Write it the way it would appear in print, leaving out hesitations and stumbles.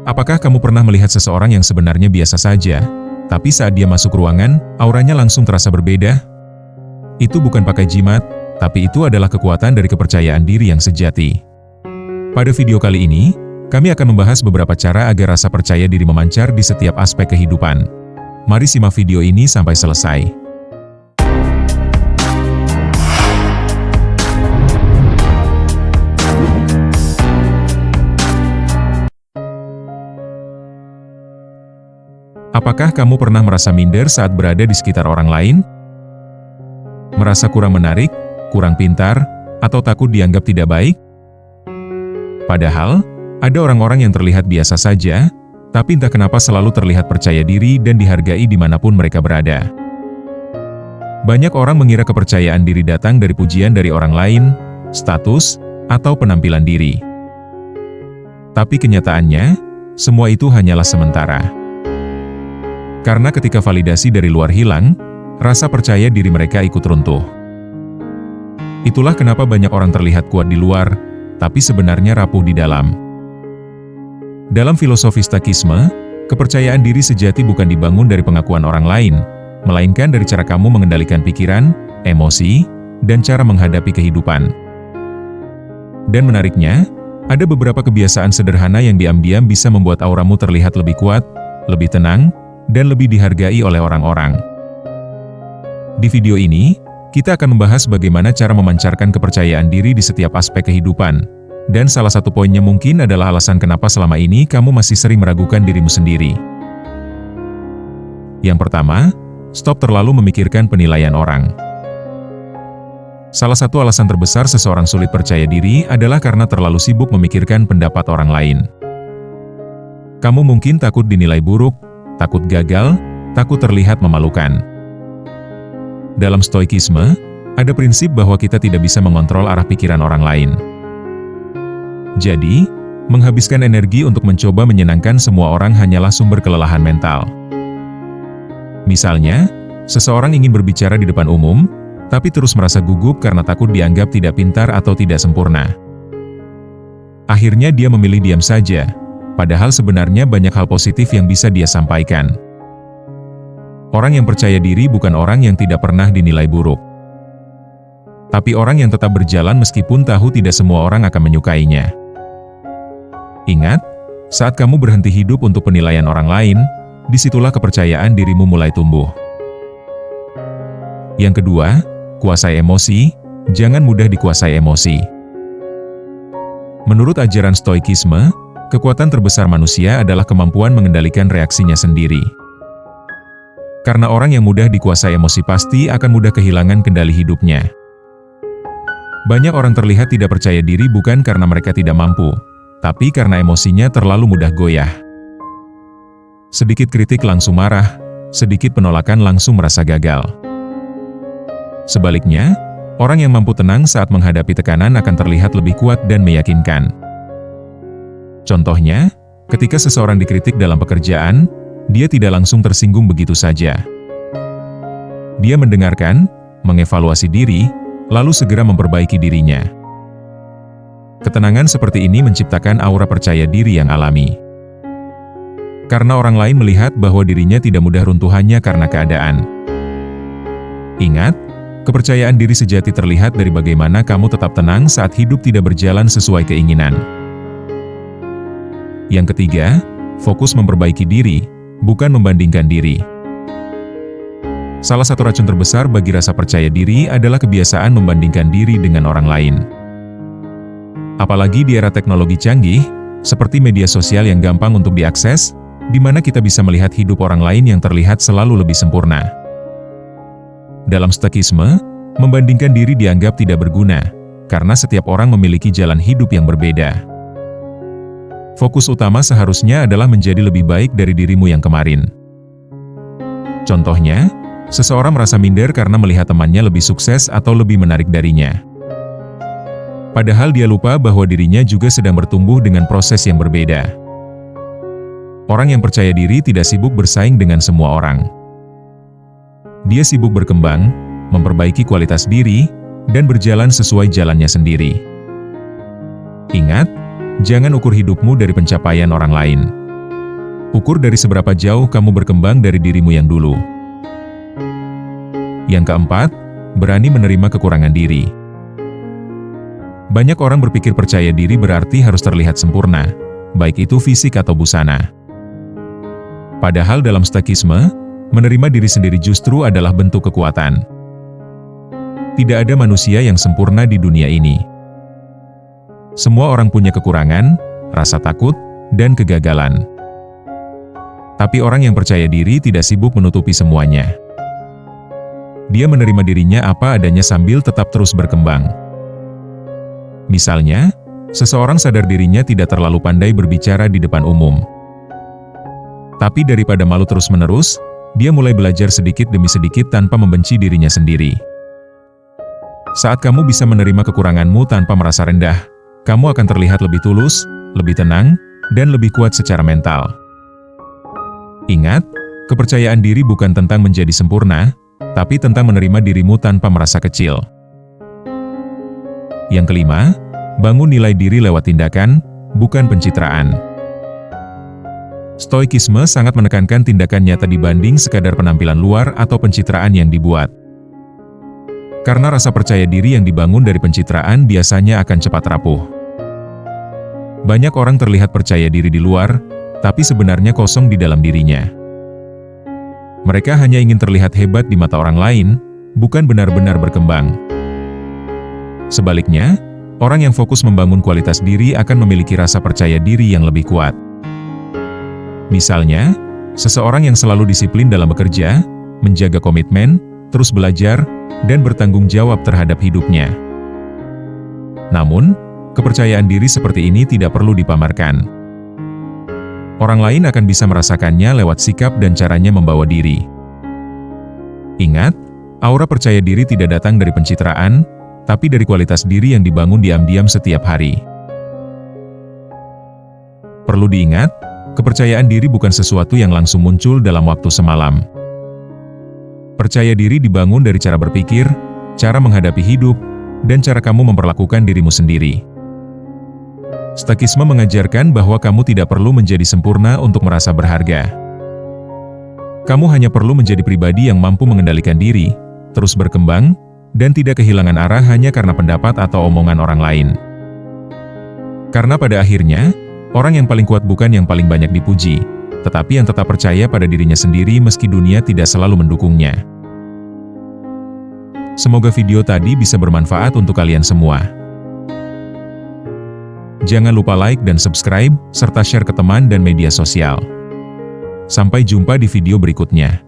Apakah kamu pernah melihat seseorang yang sebenarnya biasa saja, tapi saat dia masuk ruangan, auranya langsung terasa berbeda? Itu bukan pakai jimat, tapi itu adalah kekuatan dari kepercayaan diri yang sejati. Pada video kali ini, kami akan membahas beberapa cara agar rasa percaya diri memancar di setiap aspek kehidupan. Mari simak video ini sampai selesai. Apakah kamu pernah merasa minder saat berada di sekitar orang lain? Merasa kurang menarik, kurang pintar, atau takut dianggap tidak baik? Padahal, ada orang-orang yang terlihat biasa saja, tapi entah kenapa selalu terlihat percaya diri dan dihargai dimanapun mereka berada. Banyak orang mengira kepercayaan diri datang dari pujian dari orang lain, status, atau penampilan diri. Tapi kenyataannya, semua itu hanyalah sementara. Karena ketika validasi dari luar hilang, rasa percaya diri mereka ikut runtuh. Itulah kenapa banyak orang terlihat kuat di luar, tapi sebenarnya rapuh di dalam. Dalam filosofi Stoikisme, kepercayaan diri sejati bukan dibangun dari pengakuan orang lain, melainkan dari cara kamu mengendalikan pikiran, emosi, dan cara menghadapi kehidupan. Dan menariknya, ada beberapa kebiasaan sederhana yang diam-diam bisa membuat auramu terlihat lebih kuat, lebih tenang, dan lebih dihargai oleh orang-orang. Di video ini, kita akan membahas bagaimana cara memancarkan kepercayaan diri di setiap aspek kehidupan. Dan salah satu poinnya mungkin adalah alasan kenapa selama ini kamu masih sering meragukan dirimu sendiri. Yang pertama, stop terlalu memikirkan penilaian orang. Salah satu alasan terbesar seseorang sulit percaya diri adalah karena terlalu sibuk memikirkan pendapat orang lain. Kamu mungkin takut dinilai buruk, takut gagal, takut terlihat memalukan. Dalam Stoikisme, ada prinsip bahwa kita tidak bisa mengontrol arah pikiran orang lain. Jadi, menghabiskan energi untuk mencoba menyenangkan semua orang hanyalah sumber kelelahan mental. Misalnya, seseorang ingin berbicara di depan umum, tapi terus merasa gugup karena takut dianggap tidak pintar atau tidak sempurna. Akhirnya dia memilih diam saja, padahal sebenarnya banyak hal positif yang bisa dia sampaikan. Orang yang percaya diri bukan orang yang tidak pernah dinilai buruk, tapi orang yang tetap berjalan meskipun tahu tidak semua orang akan menyukainya. Ingat, saat kamu berhenti hidup untuk penilaian orang lain, disitulah kepercayaan dirimu mulai tumbuh. Yang kedua, kuasai emosi, jangan mudah dikuasai emosi. Menurut ajaran Stoikisme, kekuatan terbesar manusia adalah kemampuan mengendalikan reaksinya sendiri. Karena orang yang mudah dikuasai emosi pasti akan mudah kehilangan kendali hidupnya. Banyak orang terlihat tidak percaya diri bukan karena mereka tidak mampu, tapi karena emosinya terlalu mudah goyah. Sedikit kritik langsung marah, sedikit penolakan langsung merasa gagal. Sebaliknya, orang yang mampu tenang saat menghadapi tekanan akan terlihat lebih kuat dan meyakinkan. Contohnya, ketika seseorang dikritik dalam pekerjaan, dia tidak langsung tersinggung begitu saja. Dia mendengarkan, mengevaluasi diri, lalu segera memperbaiki dirinya. Ketenangan seperti ini menciptakan aura percaya diri yang alami. Karena orang lain melihat bahwa dirinya tidak mudah runtuh hanya karena keadaan. Ingat, kepercayaan diri sejati terlihat dari bagaimana kamu tetap tenang saat hidup tidak berjalan sesuai keinginan. Yang ketiga, fokus memperbaiki diri, bukan membandingkan diri. Salah satu racun terbesar bagi rasa percaya diri adalah kebiasaan membandingkan diri dengan orang lain. Apalagi di era teknologi canggih, seperti media sosial yang gampang untuk diakses, di mana kita bisa melihat hidup orang lain yang terlihat selalu lebih sempurna. Dalam Stoikisme, membandingkan diri dianggap tidak berguna, karena setiap orang memiliki jalan hidup yang berbeda. Fokus utama seharusnya adalah menjadi lebih baik dari dirimu yang kemarin. Contohnya, seseorang merasa minder karena melihat temannya lebih sukses atau lebih menarik darinya. Padahal dia lupa bahwa dirinya juga sedang bertumbuh dengan proses yang berbeda. Orang yang percaya diri tidak sibuk bersaing dengan semua orang. Dia sibuk berkembang, memperbaiki kualitas diri, dan berjalan sesuai jalannya sendiri. Ingat, jangan ukur hidupmu dari pencapaian orang lain, Ukur dari seberapa jauh kamu berkembang dari dirimu yang dulu. Yang keempat, berani menerima kekurangan diri. Banyak orang berpikir percaya diri berarti harus terlihat sempurna, baik itu fisik atau busana. Padahal dalam stoikisme, menerima diri sendiri justru adalah bentuk kekuatan. Tidak ada manusia yang sempurna di dunia ini. Semua orang punya kekurangan, rasa takut, dan kegagalan. Tapi orang yang percaya diri tidak sibuk menutupi semuanya. Dia menerima dirinya apa adanya sambil tetap terus berkembang. Misalnya, seseorang sadar dirinya tidak terlalu pandai berbicara di depan umum. Tapi daripada malu terus-menerus, dia mulai belajar sedikit demi sedikit tanpa membenci dirinya sendiri. Saat kamu bisa menerima kekuranganmu tanpa merasa rendah, kamu akan terlihat lebih tulus, lebih tenang, dan lebih kuat secara mental. Ingat, kepercayaan diri bukan tentang menjadi sempurna, tapi tentang menerima dirimu tanpa merasa kecil. Yang kelima, bangun nilai diri lewat tindakan, bukan pencitraan. Stoikisme sangat menekankan tindakan nyata dibanding sekadar penampilan luar atau pencitraan yang dibuat. Karena rasa percaya diri yang dibangun dari pencitraan biasanya akan cepat rapuh. Banyak orang terlihat percaya diri di luar, tapi sebenarnya kosong di dalam dirinya. Mereka hanya ingin terlihat hebat di mata orang lain, bukan benar-benar berkembang. Sebaliknya, orang yang fokus membangun kualitas diri akan memiliki rasa percaya diri yang lebih kuat. Misalnya, seseorang yang selalu disiplin dalam bekerja, menjaga komitmen, terus belajar, dan bertanggung jawab terhadap hidupnya. Namun, kepercayaan diri seperti ini tidak perlu dipamerkan. Orang lain akan bisa merasakannya lewat sikap dan caranya membawa diri. Ingat, aura percaya diri tidak datang dari pencitraan, tapi dari kualitas diri yang dibangun diam-diam setiap hari. Perlu diingat, kepercayaan diri bukan sesuatu yang langsung muncul dalam waktu semalam. Percaya diri dibangun dari cara berpikir, cara menghadapi hidup, dan cara kamu memperlakukan dirimu sendiri. Stoikisme mengajarkan bahwa kamu tidak perlu menjadi sempurna untuk merasa berharga. Kamu hanya perlu menjadi pribadi yang mampu mengendalikan diri, terus berkembang, dan tidak kehilangan arah hanya karena pendapat atau omongan orang lain. Karena pada akhirnya, orang yang paling kuat bukan yang paling banyak dipuji, tetapi yang tetap percaya pada dirinya sendiri meski dunia tidak selalu mendukungnya. Semoga video tadi bisa bermanfaat untuk kalian semua. Jangan lupa like dan subscribe, serta share ke teman dan media sosial. Sampai jumpa di video berikutnya.